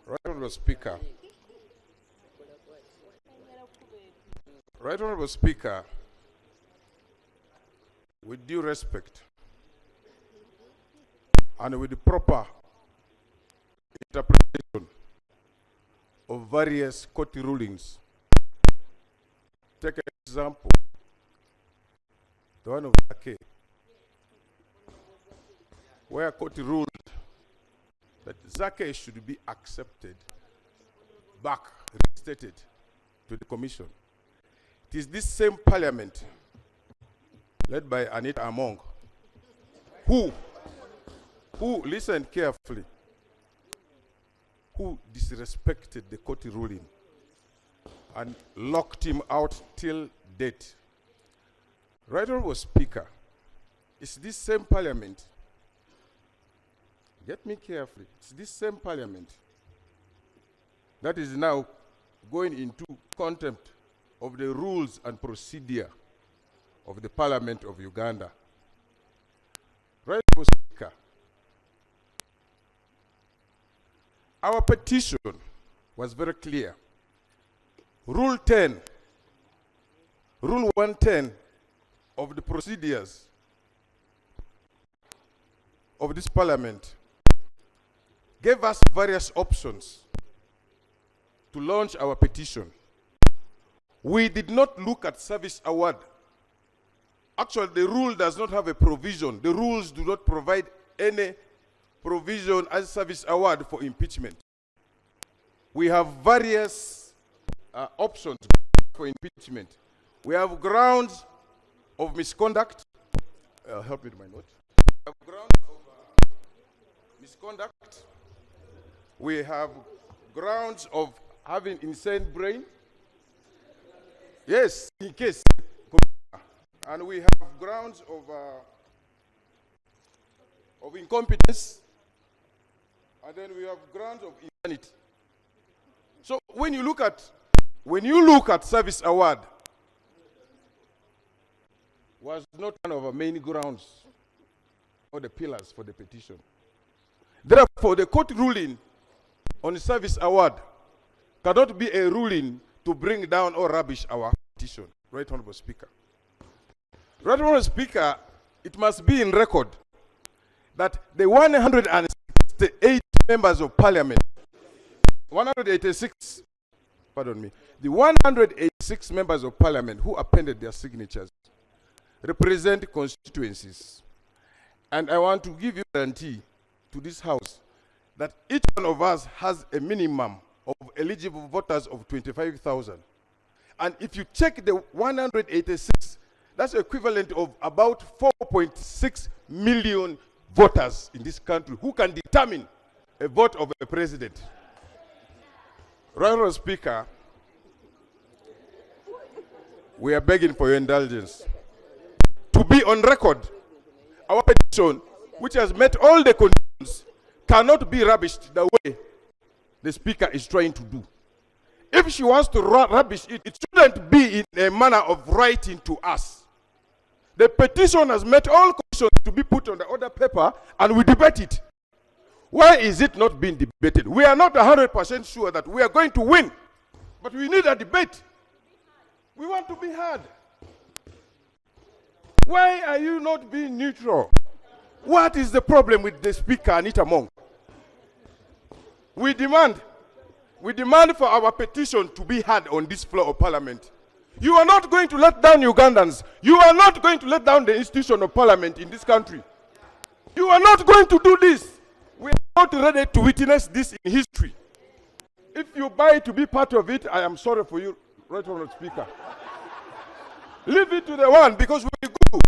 Right Honourable Speaker. Right Honourable Speaker, with due respect and with the proper interpretation of various court rulings, take an example, the one of Zake, where a court ruled that Zake should be accepted back, reinstated to the commission. It is this same parliament, led by Anita Among, who, listen carefully, who disrespected the court ruling and locked him out till date. Right Honourable Speaker, it's this same parliament, get me carefully, it's this same parliament that is now going into contempt of the rules and procedure of the Parliament of Uganda. Right Honourable Speaker, our petition was very clear. Rule 110 of the procedures of this Parliament gave us various options to launch our petition. We did not look at service award. Actually, the rule does not have a provision. The rules do not provide any provision as service award for impeachment. We have various options for impeachment. We have grounds of misconduct. Help me with my note. We have grounds of misconduct. We have grounds of having insane brain. Yes, in case. And we have grounds of incompetence. And then we have grounds of insanity. So when you look at service award, was not one of our main grounds or the pillars for the petition. Therefore, the court ruling on service award cannot be a ruling to bring down or rubbish our petition. Right Honourable Speaker. Right Honourable Speaker, it must be in record that the 168 members of Parliament, 186, pardon me, the 186 members of Parliament who appended their signatures represent constituencies. And I want to give you a guarantee to this House that each one of us has a minimum of eligible voters of 25,000. And if you check the 186, that's equivalent of about 4.6 million voters in this country who can determine a vote of a president. Right Honourable Speaker, we are begging for your indulgence. To be on record, our petition, which has met all the conditions, cannot be rubbished the way the Speaker is trying to do. If she wants to rubbish it, it shouldn't be in a manner of writing to us. The petition has met all conditions to be put on the order paper, and we debate it. Why is it not being debated? We are not 100% sure that we are going to win, but we need a debate. We want to be heard. Why are you not being neutral? What is the problem with the Speaker, Anita Among? We demand for our petition to be heard on this floor of Parliament. You are not going to let down Ugandans. You are not going to let down the institution of Parliament in this country. You are not going to do this. We are not ready to witness this in history. If you buy to be part of it, I am sorry for you, Right Honourable Speaker. Leave it to the one, because we go.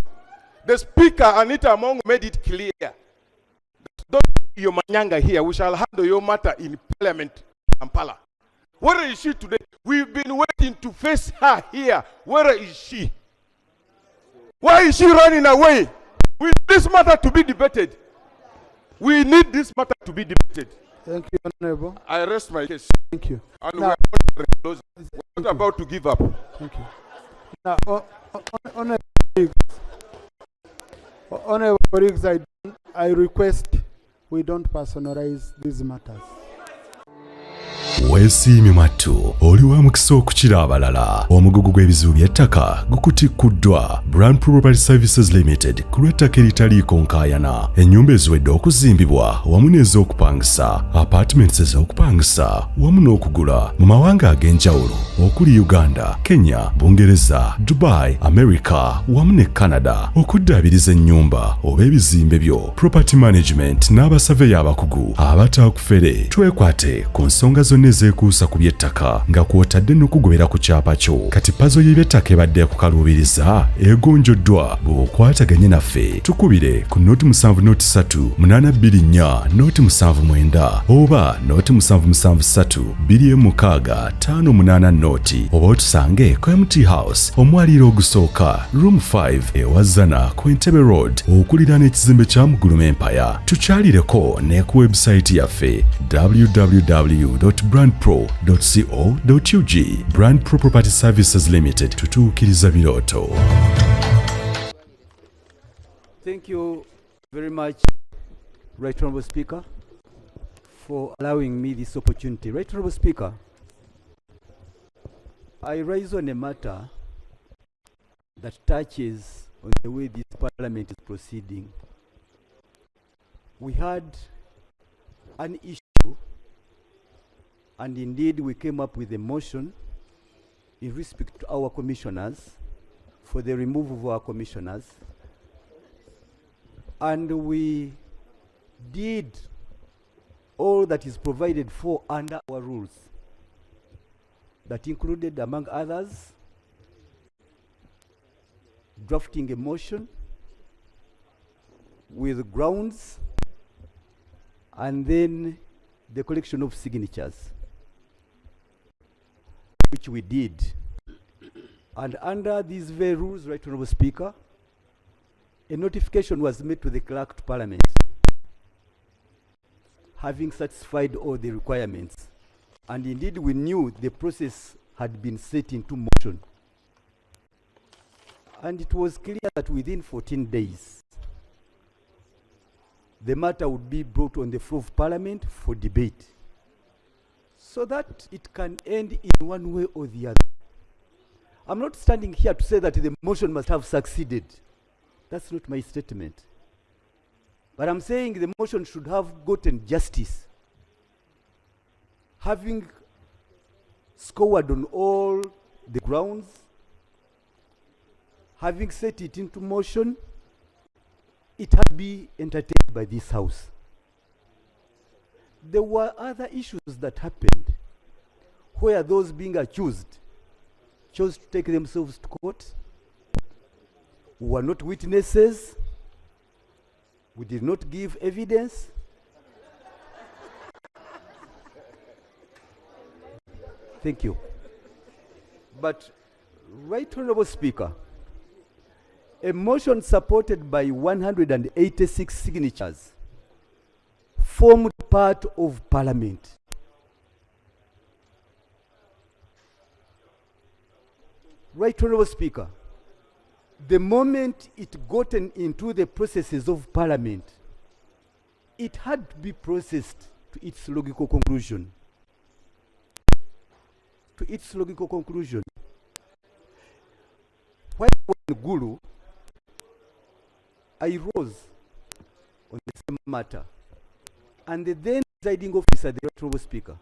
The Speaker, Anita Among, made it clear. Don't do your manyanga here. We shall handle your matter in Parliament, Kampala. Where is she today? We've been waiting to face her here. Where is she? Why is she running away? We need this matter to be debated. We need this matter to be debated. Thank you, Honourable. I rest my case. Thank you. And now, we're not about to give up. Thank you. Now, Honourable colleagues, I request We don't personalize these matters. Weesiimye mattu oli wa mukisa okukira abalala. Omugugu gw'ebizibu by'ettaka gukutikuddwa Brand Property Services Limited ku lw'ettaka eritaliiko nkaayana. Ennyumba eziwedde okuzimbibwa wamu n'ez'okupangisa, apartments ez'okupangisa wamu n'okugula mu mawanga ag'enjawulo okuli Uganda, Kenya, Bungereza, Dubai, America wamu ne Canada. Okuddaabiriza ennyumba oba ebizimbe byo, property management n'abasaveya abakugu abatakufere. Twekwate ku nsonga zonna ezekuusa ku by'ettaka nga kw'otadde n'okugobera ku kyapa kyo. Kati pazo y'eby'ettaka ebadde kukaluubiriza egonjoddwa bw'okwataganye naffe. Tukubire ku noti 703 noti 79 oba noti 773 noti oba otusange ku MT House omwaliiro ogusooka room 5 ewazana ku Entebbe Road okuliraana ekizimbe kya Muguluma Empire. Tukyalireko ne ku website yaffe www.brandpro.co.ug. Brand Pro Property Services Limited, tutuukiriza birooto. Thank you very much, Right Honourable Speaker, for allowing me this opportunity. Right Honourable Speaker, I rise on a matter that touches on the way this Parliament is proceeding. We had an issue, and indeed we came up with a motion in respect to our commissioners for the removal of our commissioners. And we did all that is provided for under our rules. That included, among others, drafting a motion with grounds and then the collection of signatures, which we did. And under these very rules, Right Honourable Speaker, a notification was made to the Clerk to Parliament, having satisfied all the requirements. And indeed, we knew the process had been set into motion. And it was clear that within 14 days, the matter would be brought on the floor of Parliament for debate, so that it can end in one way or the other. I'm not standing here to say that the motion must have succeeded. That's not my statement. But I'm saying the motion should have gotten justice. Having scored on all the grounds, having set it into motion, it had to be entertained by this House. There were other issues that happened where those being accused chose to take themselves to court, were not witnesses, we did not give evidence. Thank you. But, Right Honourable Speaker, a motion supported by 186 signatures formed part of Parliament. Right Honourable Speaker, the moment it gotten into the processes of Parliament, it had to be processed to its logical conclusion. To its logical conclusion. When Gulu, I rose on the same matter, and the then presiding officer, the Right Honourable Speaker,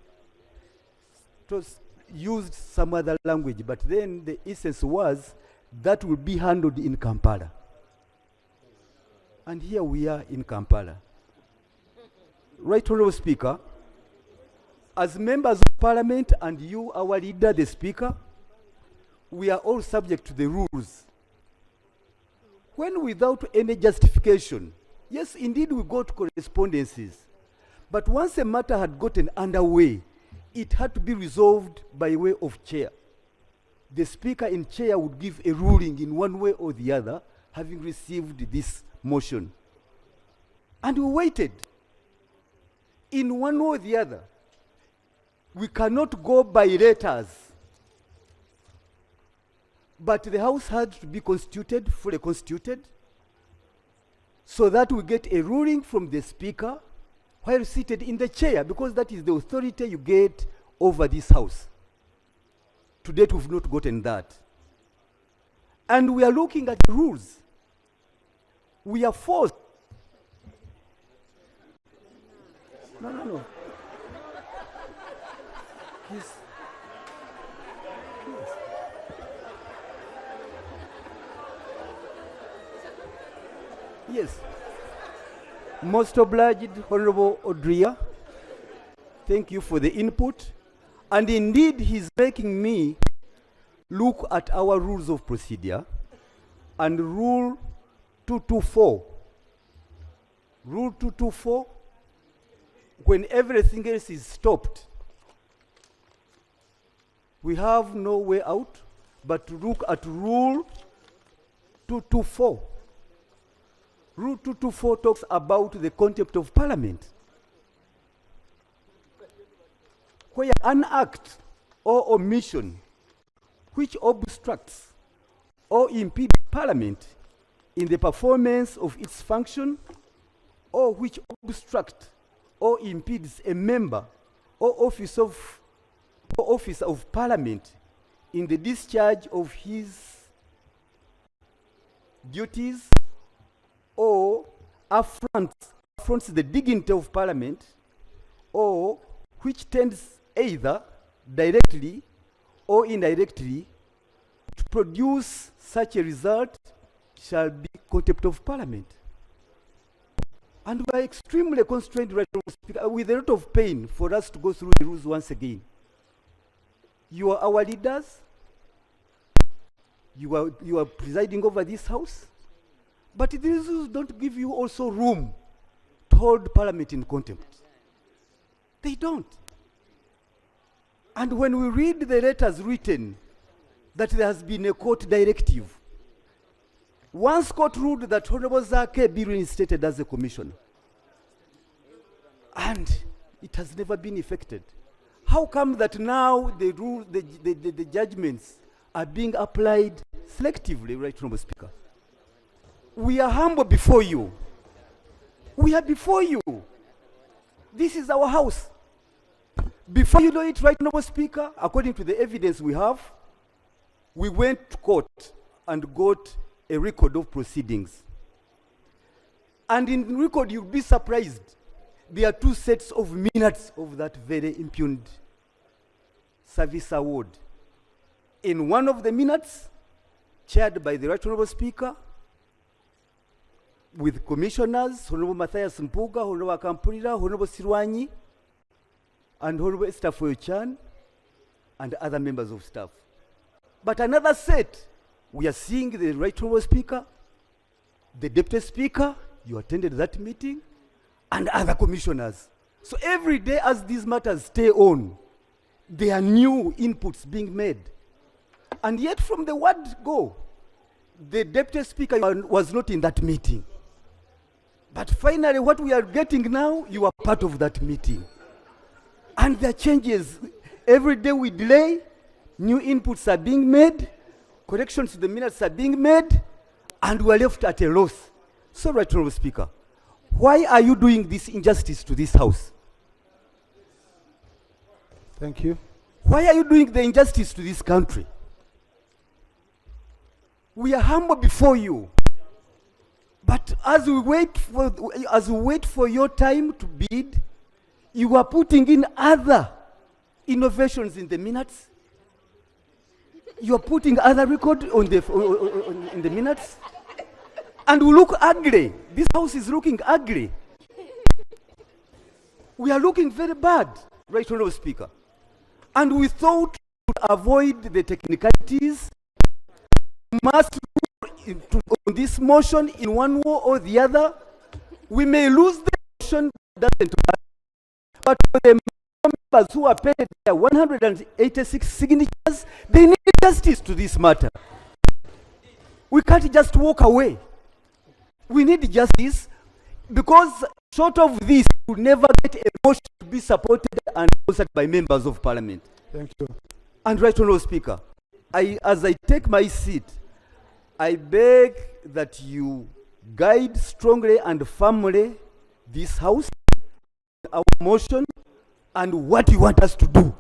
used some other language, but then the essence was that will be handled in Kampala. And here we are in Kampala. Right Honourable Speaker, as members of Parliament and you, our leader, the Speaker, we are all subject to the rules. When without any justification, yes, indeed we got correspondences, but once a matter had gotten underway, it had to be resolved by way of chair. The Speaker in chair would give a ruling in one way or the other, having received this motion. And we waited. In one way or the other, we cannot go by letters. But the House had to be constituted, fully constituted, so that we get a ruling from the Speaker while seated in the chair, because that is the authority you get over this house. To date, we've not gotten that. And we are looking at the rules. We are forced. No. Yes. Yes. Most obliged, Honorable Odria. Thank you for the input. And indeed, he's making me look at our rules of procedure and Rule 224. Rule 224, when everything else is stopped, we have no way out but to look at Rule 224. Rule 224 talks about the contempt of Parliament, where an act or omission which obstructs or impedes Parliament in the performance of its function, or which obstructs or impedes a member or officer of Parliament in the discharge of his duties, or affronts the dignity of Parliament, or which tends either directly or indirectly to produce such a result, shall be contempt of Parliament. And we are extremely constrained, right, with a lot of pain for us to go through the rules once again. You are our leaders. You are presiding over this house. But these rules don't give you also room to hold Parliament in contempt. They don't. And when we read the letters written that there has been a court directive, once court ruled that Honorable Zake be reinstated as a commissioner, and it has never been effected. How come that now the judgments are being applied selectively, right, Honorable Speaker? We are humble before you. We are before you. This is our house. Before you know it, right, Honorable Speaker, according to the evidence we have, we went to court and got a record of proceedings. And in the record, you'll be surprised. There are 2 sets of minutes of that very impugned service award. In one of the minutes, chaired by the Right Honorable Speaker, with commissioners, Honorable Matthias Mpuga, Honorable Akampulira, Honorable Sirwanyi, and Honorable Esther Foyochan, and other members of staff. But another set, we are seeing the Right Honorable Speaker, the Deputy Speaker, you attended that meeting, and other commissioners. So every day as these matters stay on, there are new inputs being made. And yet from the word go, the Deputy Speaker was not in that meeting. But finally what we are getting now, you are part of that meeting. And there are changes. Every day we delay, new inputs are being made, corrections to the minutes are being made, and we are left at a loss. So, Right Honorable Speaker, why are you doing this injustice to this house? Thank you. Why are you doing the injustice to this country? We are humble before you. But as we wait for your time to bid, you are putting in other innovations in the minutes. You are putting other record on in the minutes. And we look ugly. This house is looking ugly. We are looking very bad, Right Honorable Speaker. And we thought to avoid the technicalities, must on this motion in one way or the other. We may lose the motion, doesn't matter. But for the members who are paid their 186 signatures, they need justice to this matter. We can't just walk away. We need justice, because short of this, we will never get a motion to be supported and sponsored by members of Parliament. Thank you. And Right Honorable Speaker, as I take my seat, I beg that you guide strongly and firmly this house motion and what you want us to do.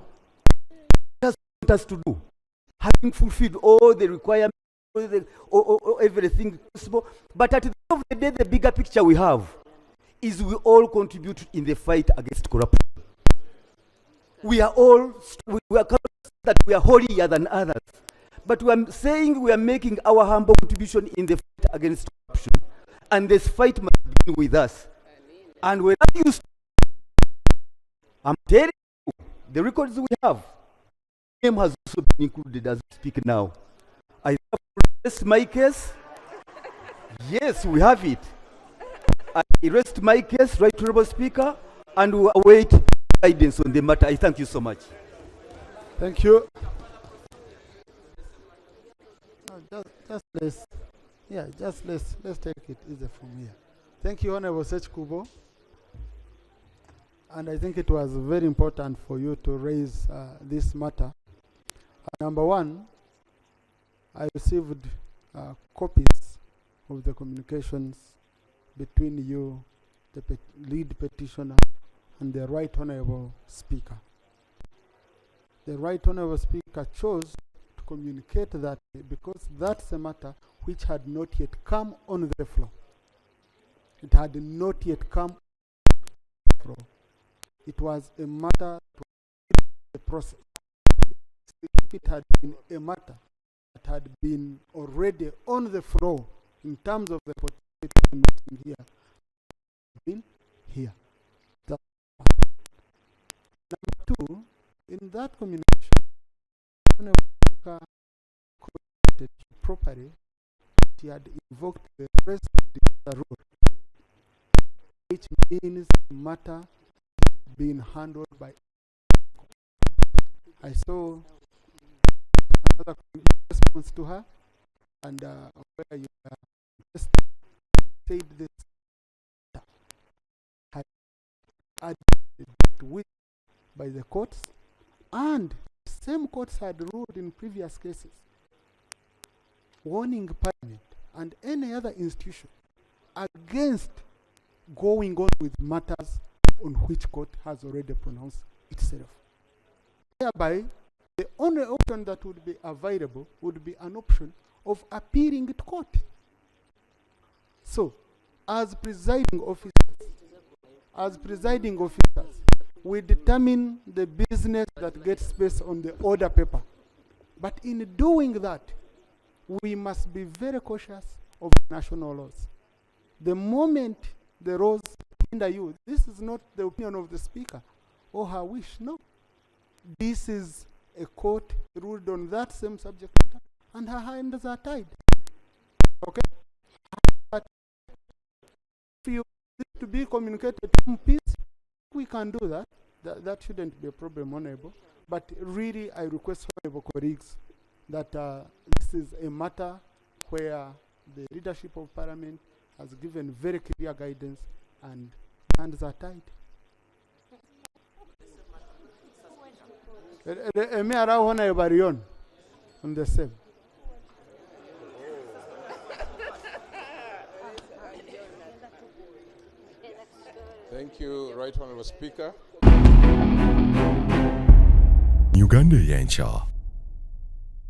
What you want us to do. Having fulfilled all the requirements, everything possible. But at the end of the day, the bigger picture we have is we all contribute in the fight against corruption. We are all, we are that we are holier than others. But we are saying we are making our humble contribution in the fight against corruption. And this fight must begin with us. And when I used to, I'm telling you, the records we have, name has also been included as we speak now. I rest my case. Yes, we have it. I rest my case, Right Honourable Speaker, and we await guidance on the matter. I thank you so much. Thank you. No, let's take it easy from here. Thank you, Honourable Sechkubo. And I think it was very important for you to raise this matter. Number one, I received copies of the communications between you, the lead petitioner, and the Right Honourable Speaker. The Right Honourable Speaker chose to communicate that because that's a matter which had not yet come on the floor. It had not yet come on the floor. It was a matter to the process. If it had been a matter that had been already on the floor in terms of the meeting here, been here. That's one. Number two, in that communication, properly, he had invoked the rest of the rule, which means the matter being handled by. I saw another response to her, and where you just said this had dealt with by the courts, and the same courts had ruled in previous cases, warning Parliament and any other institution against going on with matters on which court has already pronounced itself. Thereby, the only option that would be available would be an option of appealing to court. So, as presiding officers, we determine the business that gets placed on the order paper. But in doing that, we must be very cautious of national laws. The moment the laws hinder you, this is not the opinion of the Speaker or her wish, no. This is a court ruled on that same subject matter, and her hands are tied. Okay? But if you need to be communicated in peace, we can do that. That shouldn't be a problem, Honourable. But really, I request Honourable colleagues that this is a matter where the leadership of Parliament has given very clear guidance and hands are tied. Me allow Honourable on the same. Thank you, Right Honourable Speaker. Uganda Eyenkya.